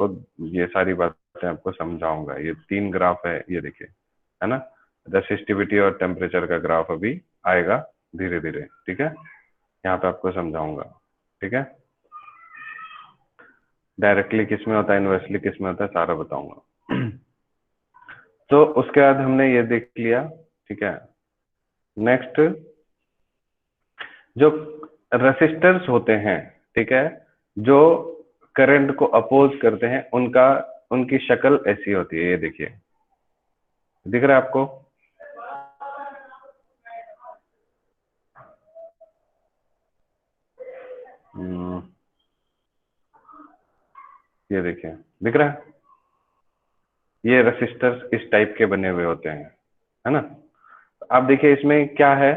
तो ये सारी बातें आपको समझाऊंगा। ये 3 ग्राफ है, ये देखिए, है ना। रेसिस्टिविटी और टेम्परेचर का ग्राफ अभी आएगा धीरे धीरे, ठीक है। यहाँ पे आपको समझाऊंगा, ठीक है। डायरेक्टली किस में होता है, इनवर्सली किस में होता है, सारा बताऊंगा। तो उसके बाद हमने ये देख लिया, ठीक है। नेक्स्ट, जो रेसिस्टर्स होते हैं, ठीक है, जो करंट को अपोज करते हैं, उनका उनकी शक्ल ऐसी होती है, ये देखिए, दिख रहा है आपको। ये देखिए, दिख रहा है। ये रेसिस्टर्स इस टाइप के बने हुए होते हैं, है ना। आप देखिए इसमें क्या है,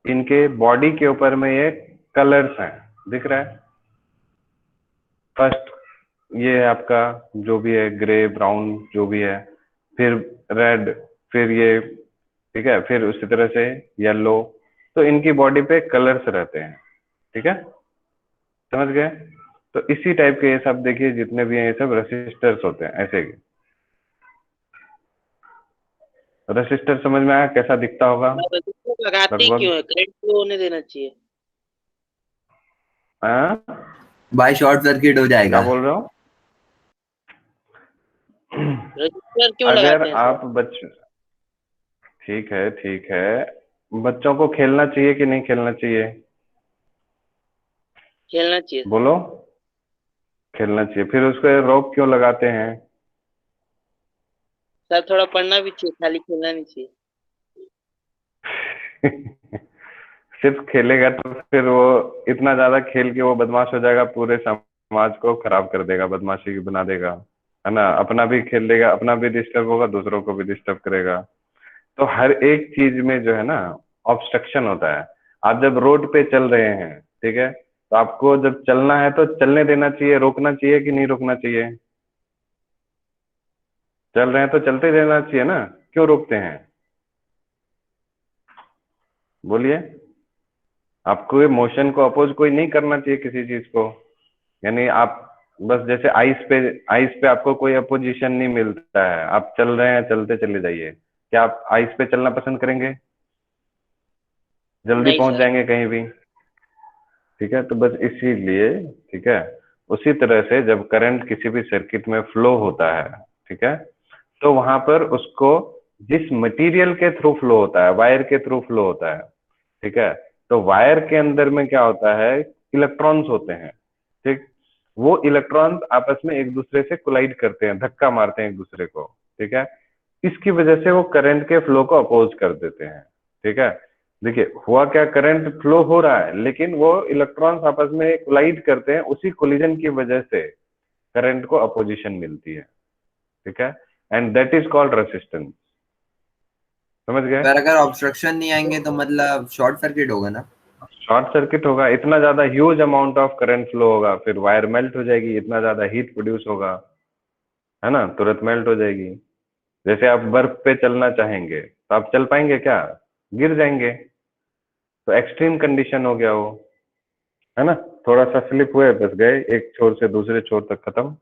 इनके बॉडी के ऊपर में ये कलर्स हैं, दिख रहा है। फर्स्ट ये है आपका जो भी है, ग्रे ब्राउन जो भी है, फिर रेड, फिर ये, ठीक है, फिर उसी तरह से येलो। तो इनकी बॉडी पे कलर्स रहते हैं, ठीक है, समझ गए। तो इसी टाइप के ये सब देखिए जितने भी हैं, ये सब रेसिस्टर्स होते हैं ऐसे। रेसिस्टर समझ में आया कैसा दिखता होगा लगाते ही लगभग। क्यों है, करंट फ्लो होने देना चाहिए। हाँ, भाई शॉर्ट सर्किट हो क्या जाएगा। बोल रहे हो। रजिस्टर क्यों अगर लगाते हैं सर। आप बच्चे, ठीक है ठीक है, बच्चों को खेलना चाहिए कि नहीं खेलना चाहिए, खेलना चाहिए सर। बोलो। खेलना चाहिए, फिर उसको रोक क्यों लगाते हैं। सर थोड़ा पढ़ना भी चाहिए, खाली खेलना नहीं चाहिए। सिर्फ खेलेगा तो फिर वो इतना ज्यादा खेल के वो बदमाश हो जाएगा, पूरे समाज को खराब कर देगा, बदमाशी बना देगा, है ना। अपना भी खेल लेगा, अपना भी डिस्टर्ब होगा, दूसरों को भी डिस्टर्ब करेगा। तो हर एक चीज में जो है ना, ऑब्स्ट्रक्शन होता है। आप जब रोड पे चल रहे हैं, ठीक है, तो आपको जब चलना है तो चलने देना चाहिए, रोकना चाहिए कि नहीं रोकना चाहिए। चल रहे हैं तो चलते रहना चाहिए ना, क्यों रोकते हैं, बोलिए। आपको ये मोशन को अपोज कोई नहीं करना चाहिए किसी चीज को। यानी आप बस जैसे आइस पे आपको कोई अपोजिशन नहीं मिलता है, आप चल रहे हैं, चलते चले जाइए। क्या आप आइस पे चलना पसंद करेंगे, जल्दी नहीं पहुंच सर। जाएंगे कहीं भी, ठीक है। तो बस इसीलिए, ठीक है, उसी तरह से जब करंट किसी भी सर्किट में फ्लो होता है, ठीक है, तो वहां पर उसको जिस मटेरियल के थ्रू फ्लो होता है, वायर के थ्रू फ्लो होता है, ठीक है। तो वायर के अंदर में क्या होता है, इलेक्ट्रॉन्स होते हैं, ठीक। वो इलेक्ट्रॉन्स आपस में एक दूसरे से कोलाइड करते हैं, धक्का मारते हैं एक दूसरे को, ठीक है। इसकी वजह से वो करंट के फ्लो को अपोज कर देते हैं, ठीक है। देखिए हुआ क्या, करंट फ्लो हो रहा है लेकिन वो इलेक्ट्रॉन्स आपस में कोलाइड करते हैं, उसी कोलिजन की वजह से करंट को अपोजिशन मिलती है, ठीक है। And that is called resistance, समझ गए। पर अगर ऑब्स्ट्रक्शन नहीं आएंगे तो मतलब शॉर्ट सर्किट होगा ना। शॉर्ट सर्किट होगा, इतना ज्यादा huge amount of current flow होगा, फिर वायर मेल्ट हो जाएगी, इतना ज्यादा हीट प्रोड्यूस होगा, है ना, तुरंत मेल्ट हो जाएगी। जैसे आप बर्फ पे चलना चाहेंगे तो आप चल पाएंगे क्या, गिर जाएंगे। तो एक्सट्रीम कंडीशन हो गया वो, है ना। थोड़ा सा स्लिप हुए बस गए, एक छोर से दूसरे छोर तक खत्म,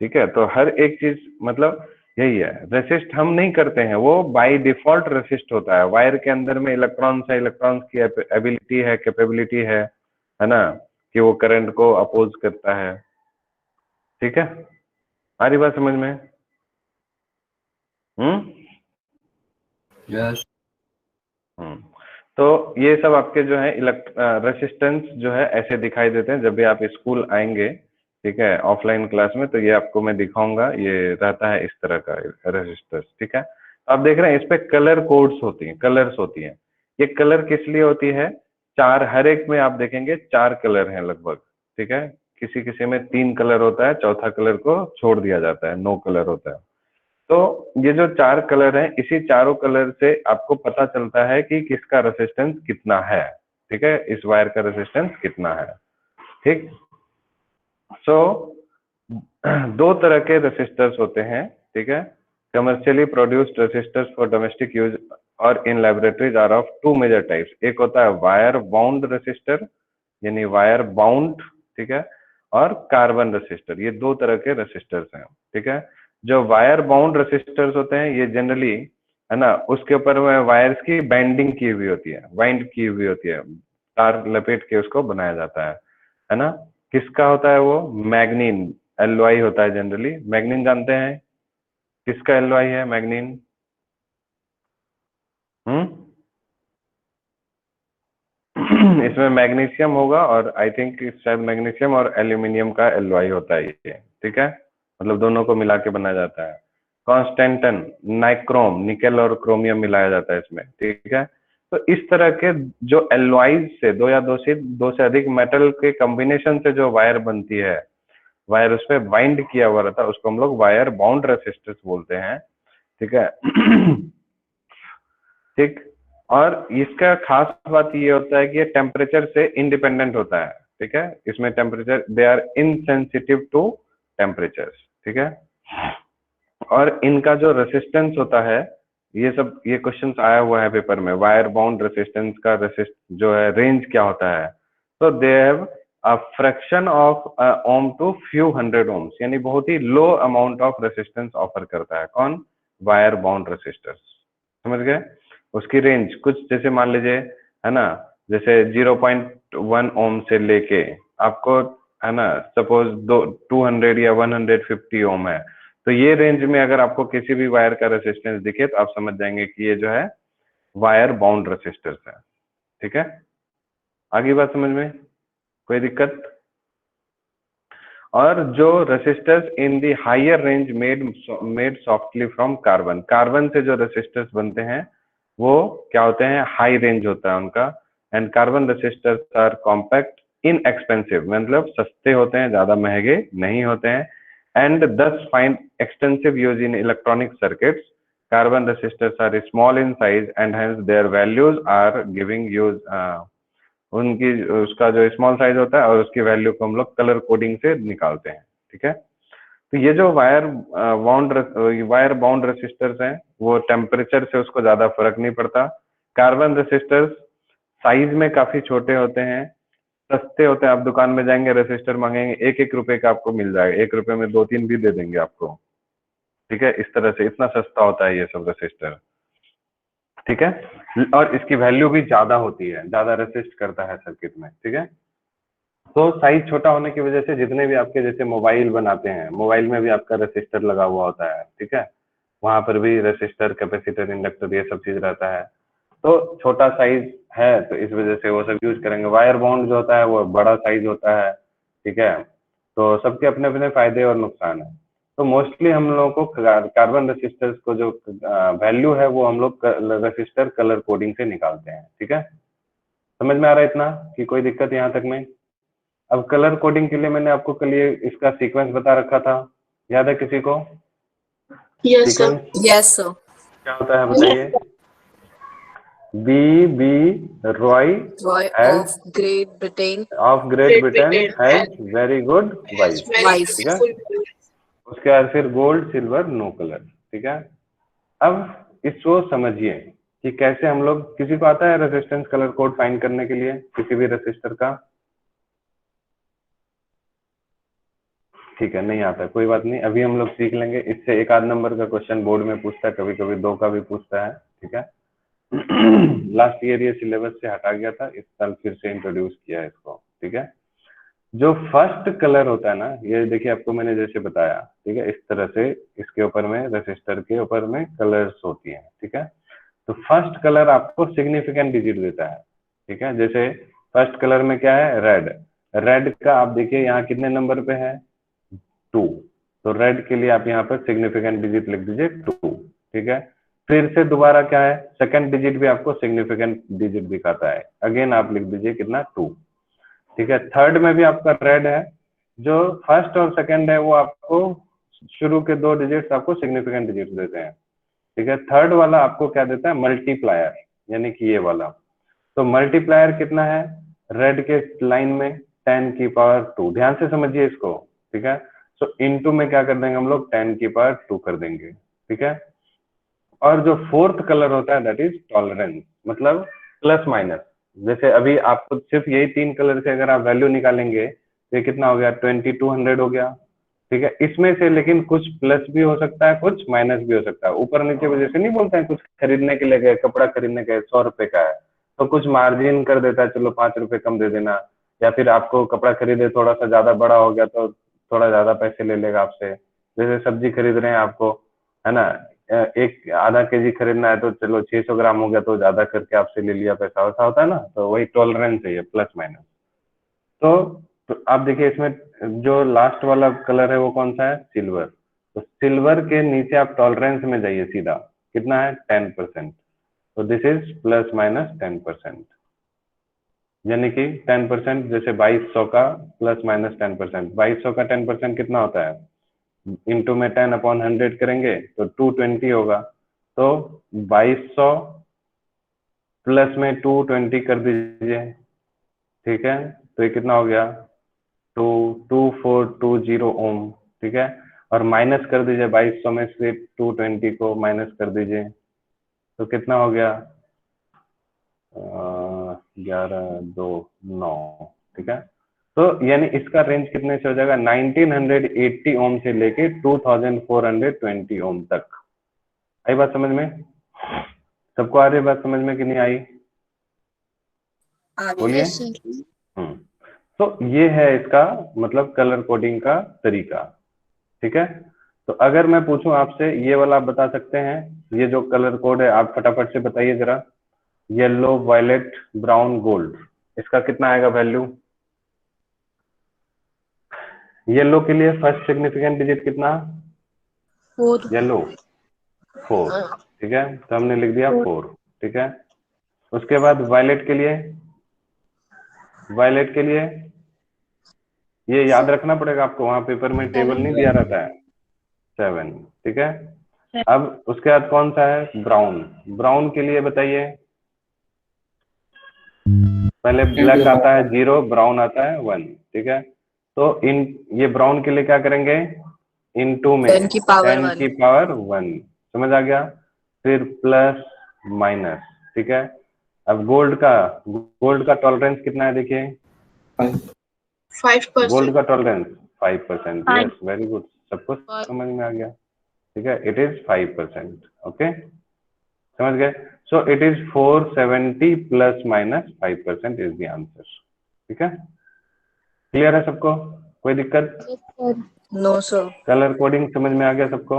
ठीक है। तो हर एक चीज मतलब यही है, रेसिस्ट हम नहीं करते हैं, वो बाय डिफॉल्ट रेसिस्ट होता है। वायर के अंदर में इलेक्ट्रॉन्स है, इलेक्ट्रॉन्स की एबिलिटी है, कैपेबिलिटी है ना, कि वो करंट को अपोज करता है, ठीक है। आ रही बात समझ में। हम्म यस। हम्म। तो ये सब आपके जो है रेसिस्टेंस जो है ऐसे दिखाई देते हैं जब भी आप स्कूल आएंगे, ठीक है, ऑफलाइन क्लास में। तो ये आपको मैं दिखाऊंगा, ये रहता है इस तरह का रेसिस्टेंस, ठीक है। तो आप देख रहे हैं इस पे कलर कोड्स होती हैं, कलर्स होती हैं। ये कलर किस लिए होती है, चार, हर एक में आप देखेंगे 4 कलर हैं लगभग, ठीक है। किसी किसी में 3 कलर होता है, चौथा कलर को छोड़ दिया जाता है, 9 कलर होता है। तो ये जो 4 कलर हैं, इसी चारों कलर से आपको पता चलता है कि किसका रेसिस्टेंस कितना है, ठीक है, इस वायर का रेसिस्टेंस कितना है, ठीक। सो दो तरह के रेसिस्टर्स होते हैं, ठीक है। Commercially produced resistors for domestic use और in laboratories are of 2 major types. एक होता है वायर बाउंड रेसिस्टर, यानी वायर बाउंड, ठीक है। और कार्बन रेसिस्टर, ये दो तरह के रेसिस्टर्स हैं, ठीक है। जो वायर बाउंड रेसिस्टर्स होते हैं ये जनरली, है ना, उसके ऊपर में वायर्स की बाइंडिंग की हुई होती है, बाइंड की हुई होती है, तार लपेट के उसको बनाया जाता है ना। किसका होता है वो? मैग्नीन, एलओआई होता है जनरली। मैग्नीन जानते हैं किसका एलओआई है मैग्नीन? इसमें मैग्नीशियम होगा और आई थिंक शायद मैग्नीशियम और एल्यूमिनियम का एलओआई होता है ये, ठीक है, मतलब दोनों को मिला के बनाया जाता है। कॉन्स्टेंटन, नाइक्रोम, निकेल और क्रोमियम मिलाया जाता है इसमें, ठीक है। तो इस तरह के जो एलओआई से दो से अधिक मेटल के कॉम्बिनेशन से जो वायर बनती है, वायर उस पर बाइंड किया हुआ रहता है, उसको हम लोग वायर बाउंड रेसिस्टर्स बोलते हैं, ठीक है। ठीक। और इसका खास बात ये होता है कि ये टेम्परेचर से इंडिपेंडेंट होता है, ठीक है। इसमें temperature, they are insensitive to temperature, ठीक है। और इनका जो रेसिस्टेंस होता है, ये क्वेश्चन आया हुआ है पेपर में, वायर बाउंड रेसिस्टेंस का जो है रेंज क्या होता है। तो they have a fraction of ohm to few hundred ohms, यानी बहुत ही low amount of resistance offer करता है। कौन? वायर बाउंड रेसिस्टर्स, समझ गए। उसकी रेंज कुछ जैसे मान लीजिए, है ना, जैसे 0.1 ओम से लेके आपको, है ना, सपोज 200 या 150 ओम है, तो ये रेंज में अगर आपको किसी भी वायर का रेसिस्टेंस दिखे तो आप समझ जाएंगे कि ये जो है वायर बाउंड रेसिस्टर्स है, ठीक है। आगे बात समझ में, कोई दिक्कत? और जो resistors in the higher range made softly from carbon, carbon से जो रेसिस्टर्स बनते हैं वो क्या होते हैं? हाई रेंज होता है उनका। And carbon resistors are compact inexpensive, मतलब सस्ते होते हैं, ज्यादा महंगे नहीं होते हैं। And thus find extensive use in electronic circuits. Carbon resistors are small in size and hence their values are giving use, उनकी उसका जो स्मॉल साइज होता है और उसकी वैल्यू को हम लोग कलर कोडिंग से निकालते हैं, ठीक है। तो ये जो वायर बाउंड रेसिस्टर्स हैं वो टेम्परेचर से उसको ज्यादा फर्क नहीं पड़ता। कार्बन रेसिस्टर्स साइज में काफी छोटे होते हैं, सस्ते होते हैं। आप दुकान में जाएंगे, रेसिस्टर मांगेंगे, 1-1 रुपए का आपको मिल जाएगा, 1 रुपए में 2-3 भी दे देंगे आपको, ठीक है। इस तरह से इतना सस्ता होता है ये सब रेसिस्टर, ठीक है। और इसकी वैल्यू भी ज्यादा होती है, ज्यादा रेसिस्ट करता है सर्किट में, ठीक है। तो साइज छोटा होने की वजह से जितने भी आपके जैसे मोबाइल बनाते हैं, मोबाइल में भी आपका रेसिस्टर लगा हुआ होता है, ठीक है, वहां पर भी रेसिस्टर, कैपेसिटर, इंडक्टर, ये सब चीज रहता है। तो छोटा साइज है तो इस वजह से वो सब यूज करेंगे। वायर बाउंड जो होता है वो बड़ा साइज होता है, ठीक है। तो सबके अपने अपने फायदे और नुकसान है। तो मोस्टली हम लोगों को कार्बन रेसिस्टर्स को जो वैल्यू है वो हम लोग रेसिस्टर कलर कोडिंग से निकालते हैं, ठीक है। समझ में आ रहा है इतना कि कोई दिक्कत यहाँ तक में? अब कलर कोडिंग के लिए मैंने आपको कल ये इसका सीक्वेंस बता रखा था, याद है किसी को? Yes sir. Sequence Yes, sir. क्या होता है बताइए? B Roy Roy has of Great Britain. Of Great Britain has very good wife, Wife. ठीक है। उसके बाद फिर गोल्ड, सिल्वर, नो कलर, ठीक है। अब इसको समझिए कि कैसे हम लोग, किसी को आता है रेजिस्टेंस कलर कोड फाइंड करने के लिए किसी भी रेसिस्टर का? ठीक है, नहीं आता, कोई बात नहीं, अभी हम लोग सीख लेंगे। इससे 1 आध नंबर का क्वेश्चन बोर्ड में पूछता है, कभी कभी 2 का भी पूछता है, ठीक है। लास्ट ईयर ये सिलेबस से हटा गया था, इस साल फिर से इंट्रोड्यूस किया है इसको, ठीक है। जो फर्स्ट कलर होता है ना, ये देखिए आपको मैंने जैसे बताया, ठीक है, इस तरह से इसके ऊपर में, रेसिस्टर के ऊपर में कलर्स होती है, ठीक है। तो फर्स्ट कलर आपको सिग्निफिकेंट डिजिट देता है, ठीक है। जैसे फर्स्ट कलर में क्या है? रेड। रेड का आप देखिए यहाँ कितने नंबर पे है? 2। तो रेड के लिए आप यहाँ पर सिग्निफिकेंट डिजिट लिख दीजिए 2, ठीक है। फिर से दोबारा क्या है? सेकंड डिजिट भी आपको सिग्निफिकेंट डिजिट दिखाता है, अगेन आप लिख दीजिए कितना? 2, ठीक है। थर्ड में भी आपका रेड है, जो फर्स्ट और सेकंड है वो आपको शुरू के 2 डिजिट्स आपको सिग्निफिकेंट डिजिट देते हैं, ठीक है। थर्ड वाला आपको क्या देता है? मल्टीप्लायर, यानी कि ये वाला। तो मल्टीप्लायर कितना है रेड के लाइन में? 10 की पावर 2, ध्यान से समझिए इसको, ठीक है। सो इनटू में क्या कर देंगे हम लोग? 10 की पावर 2 कर देंगे, ठीक है। और जो फोर्थ कलर होता है दैट इज टॉलरेंस, मतलब प्लस माइनस। जैसे अभी आपको सिर्फ यही 3 कलर से अगर आप वैल्यू निकालेंगे तो ये कितना हो गया 2200 हो गया। ठीक है, इसमें से लेकिन कुछ प्लस भी हो सकता है, कुछ माइनस भी हो सकता है। ऊपर नीचे वजह से नहीं बोलते हैं, कुछ खरीदने के लिए गए, कपड़ा खरीदने गए, 100 रुपए का है तो कुछ मार्जिन कर देता है, चलो 5 रुपए कम दे देना, या फिर आपको कपड़ा खरीदे थोड़ा सा ज्यादा बड़ा हो गया तो थोड़ा ज्यादा पैसे ले लेगा आपसे। जैसे सब्जी खरीद रहे हैं आपको, है ना, एक आधा केजी खरीदना है तो चलो 600 ग्राम हो गया तो ज्यादा करके आपसे ले लिया पैसा, वैसा होता है ना, तो वही टॉलरेंस है ये, प्लस माइनस। तो आप देखिए इसमें जो लास्ट वाला कलर है वो कौन सा है, सिल्वर। तो सिल्वर के नीचे आप टॉलरेंस में जाइए सीधा, कितना है 10%। तो दिस इज प्लस माइनस 10%, यानी कि 10%, जैसे 2200 का प्लस माइनस 10%, 2200 का 10% कितना होता है, इंटू में 10/100 करेंगे तो 220 होगा। तो 2200 प्लस में 220 कर दीजिए, ठीक है, तो ये कितना हो गया 2420 ओम। ठीक है, और माइनस कर दीजिए 2200 में से 220 को माइनस कर दीजिए, तो कितना हो गया 1129। ठीक है, तो यानी इसका रेंज कितने से हो जाएगा, 1980 ओम से लेके 2420 ओम तक। आई बात समझ में, सबको आ रही बात समझ में कि नहीं आई, बोलिए। Yes, sir. तो ये है इसका मतलब कलर कोडिंग का तरीका। ठीक है, तो अगर मैं पूछूं आपसे ये वाला आप बता सकते हैं, ये जो कलर कोड है आप फटाफट से बताइए जरा, येलो वायलेट ब्राउन गोल्ड, इसका कितना आएगा वैल्यू। येलो के लिए फर्स्ट सिग्निफिकेंट डिजिट कितना, 4. येलो 4। ठीक है, तो हमने लिख दिया 4। ठीक है, उसके बाद वायलेट के लिए, वायलेट के लिए ये याद रखना पड़ेगा आपको, वहां पेपर में टेबल नहीं दिया रहता है, 7। ठीक है, अब उसके बाद कौन सा है, ब्राउन। ब्राउन के लिए बताइए, पहले ब्लैक आता है 0, ब्राउन आता है 1। ठीक है, तो इन ये ब्राउन के लिए क्या करेंगे, इनटू में 10 की पावर 10 1. की पावर 1, समझ आ गया, फिर प्लस माइनस। ठीक है, अब गोल्ड का टॉलरेंस कितना है देखिए, 5%. गोल्ड का टॉलरेंस 5%। यस, वेरी गुड, सबको समझ में आ गया। ठीक है, इट इज 5%। ओके, समझ गए, so it is 470 plus minus 5% is the answer. ठीक है, क्लियर है सबको, कोई दिक्कत, No, sir. कलर कोडिंग समझ में आ गया सबको।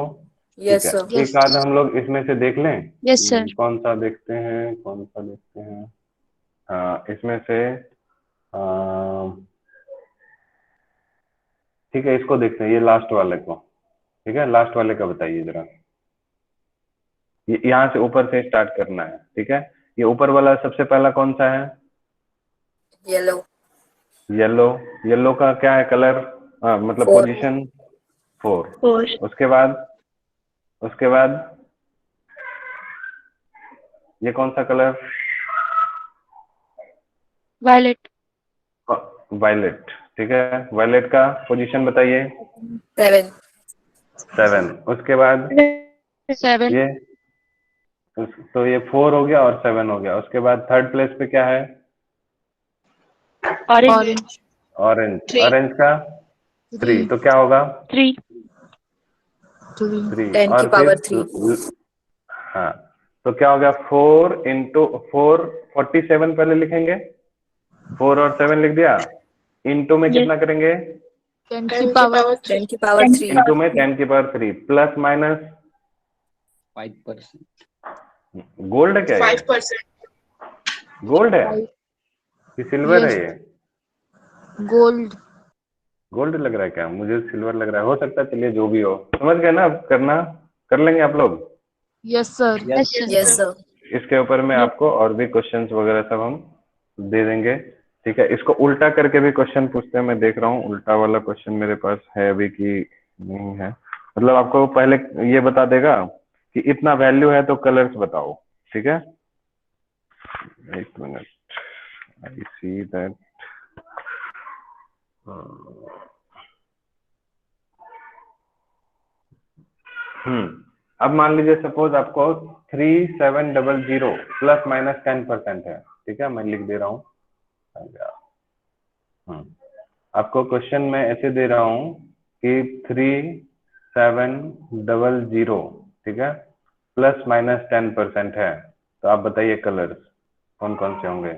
Yes, ठीक है, sir. एक आध हम लोग इसमें से देख लें। Yes, sir. कौन सा देखते हैं, कौन सा देखते हैं, हाँ इसमें से ठीक है, इसको देखते हैं, ये लास्ट वाले को। ठीक है, लास्ट वाले का बताइए जरा, यहाँ से ऊपर से स्टार्ट करना है। ठीक है, ये ऊपर वाला सबसे पहला कौन सा है, Yellow. येलो। येलो का क्या है कलर, मतलब 4. पोजीशन 4। 4. उसके बाद ये कौन सा कलर, Violet. वायलेट। ठीक है, वायलेट का पोजीशन बताइए, 7. 7। उसके बाद 7. ये तो ये 4 हो गया और 7 हो गया। उसके बाद थर्ड प्लेस पे क्या है, Orange. ऑरेंज। 3. ऑरेंज का 3, तो क्या होगा 3. 3। 10 की और पावर फिर 3. हाँ, तो क्या हो गया 4 इंटू 4, 47 पहले लिखेंगे, 4 और 7 लिख दिया, इंटू में Yes. कितना करेंगे, 10 की पावर 10 की पावर 3. इंटू में 10 की पावर 3, प्लस माइनस 5%। गोल्ड है क्या, ये 5%. गोल्ड है कि सिल्वर है, ये Gold. गोल्ड लग रहा है क्या, मुझे सिल्वर लग रहा है, हो सकता है, चलिए जो भी हो, समझ गए ना, अब करना कर लेंगे आप लोग। Yes, sir. Yes, sir. Yes, sir. इसके ऊपर में आपको और भी क्वेश्चंस वगैरह सब हम दे देंगे। ठीक है, इसको उल्टा करके भी क्वेश्चन पूछते हैं, मैं देख रहा हूँ उल्टा वाला क्वेश्चन मेरे पास है अभी कि नहीं है, मतलब आपको पहले ये बता देगा कि इतना वैल्यू है तो कलर्स बताओ। ठीक है, एक मिनट, आई सी दैट। अब मान लीजिए सपोज आपको 3700 प्लस माइनस 10% है। ठीक है, मैं लिख दे रहा हूँ। आपको क्वेश्चन में ऐसे दे रहा हूं कि 3700, ठीक है, ±10% है। तो आप बताइए कलर्स कौन कौन से होंगे।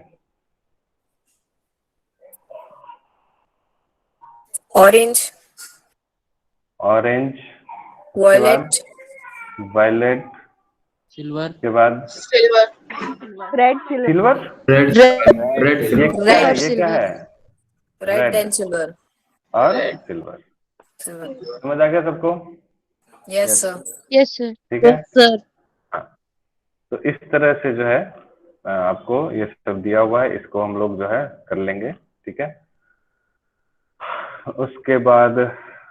Orange, orange, violet, violet, silver, के बाद रेड सिल्वर। रेड रेड ये क्या है, ये क्या है? Red and silver. और सिल्वर। समझ आ गया सबको? Yes sir. Yes, sir. ठीक है। सर। हाँ, तो इस तरह से जो है आपको ये सब दिया हुआ है, इसको हम लोग जो है कर लेंगे, ठीक है। उसके बाद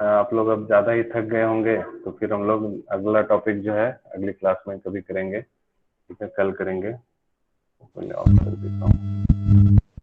आप लोग अब ज्यादा ही थक गए होंगे, तो फिर हम लोग अगला टॉपिक जो है अगली क्लास में कभी करेंगे, ठीक है, कल करेंगे। ऑफ कर देता हूँ।